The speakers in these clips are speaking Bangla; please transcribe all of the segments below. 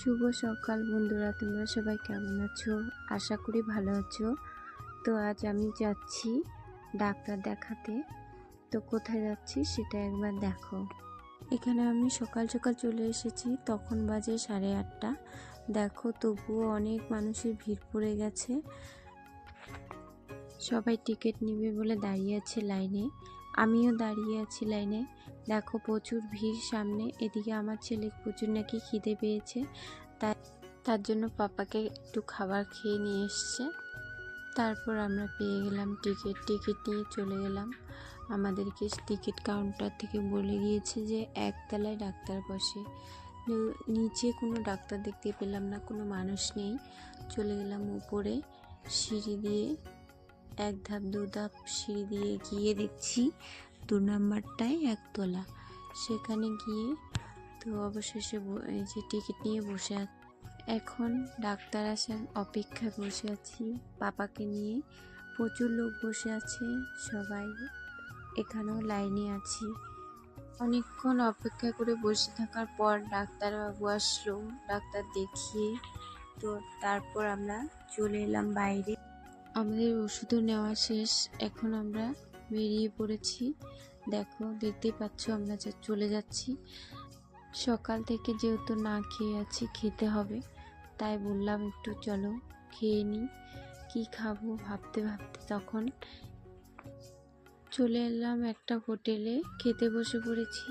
শুভ সকাল বন্ধুরা, তোমরা সবাই কেমন আছো? আশা করি ভালো আছো। তো আজ আমি যাচ্ছি ডাক্তার দেখাতে। তো কোথায় যাচ্ছি সেটা একবার দেখো। এখানে আমি সকাল সকাল চলে এসেছি, তখন বাজে 8:30। দেখো তবুও অনেক মানুষের ভিড় পড়ে গেছে। সবাই টিকিট নেবে বলে দাঁড়িয়ে আছে লাইনে, আমিও দাঁড়িয়ে আছি লাইনে। দেখো প্রচুর ভিড় সামনে। এদিকে আমার ছেলে প্রচুর নাকি খিদে পেয়েছে, তার জন্য পাপাকে একটু খাবার খেয়ে নিয়ে এসছে। তারপর আমরা পেয়ে গেলাম টিকিট নিয়ে চলে গেলাম। আমাদেরকে টিকিট কাউন্টার থেকে বলে গিয়েছে যে একতলায় ডাক্তার বসে। নিচে কোনো ডাক্তার দেখতে পেলাম না, কোনো মানুষ নেই। চলে গেলাম উপরে সিঁড়ি দিয়ে, 1 ধাপ 2 ধাপ সিঁড়ি দিয়ে গিয়ে দেখছি 2 নাম্বারটায় একতলা। সেখানে গিয়ে তো অবশেষে এই যে টিকিট নিয়ে বসে আছি। এখন ডাক্তার আসার অপেক্ষায় বসে আছি পাপাকে নিয়ে। প্রচুর লোক বসে আছে, সবাই এখানেও লাইনে আছি। অনেকক্ষণ অপেক্ষা করে বসে থাকার পর ডাক্তারবাবু আসলো, ডাক্তার দেখিয়ে তো তারপর আমরা চলে এলাম বাইরে। আমাদের ওষুধও নেওয়া শেষ, এখন আমরা বেরিয়ে পড়েছি। দেখো দেখতেই পাচ্ছ আমরা চলে যাচ্ছি। সকাল থেকে যেহেতু না খেয়ে আছি, খেতে হবে, তাই বললাম একটু চলো খেয়ে নিই। কী খাবো ভাবতে ভাবতে তখন চলে এলাম একটা হোটেলে, খেতে বসে পড়েছি।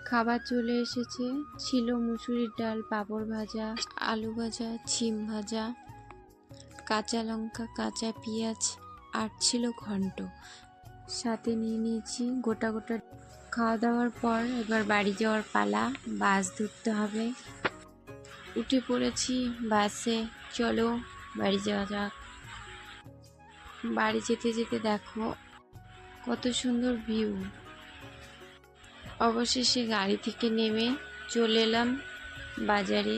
খাবার চলে এসেছে, ছিল মুসুরির ডাল, পাঁপড় ভাজা, আলু ভাজা, ছিম ভাজা, কাঁচা লঙ্কা, কাঁচা পেঁয়াজ, আর ছিল ঘন্ট। সাথে নিয়ে নিয়েছি গোটা গোটা। খাওয়া দাওয়ার পর এবার বাড়ি যাওয়ার পালা, বাস ধরতে হবে। উঠে পড়েছি বাসে, চলো বাড়ি যাওয়া যাক। বাড়ি যেতে যেতে দেখো কত সুন্দর ভিউ। অবশেষে গাড়ি থেকে নেমে চলে এলাম বাজারে।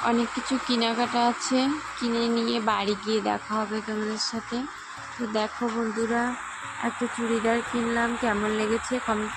অনেক কিছু কেনাকাটা আছে, কিনে নিয়ে বাড়ি গিয়ে দেখা হবে তোমাদের সাথে। তো দেখো বন্ধুরা, একটা চুড়িদার কিনলাম, কেমন লেগেছে কমেন্ট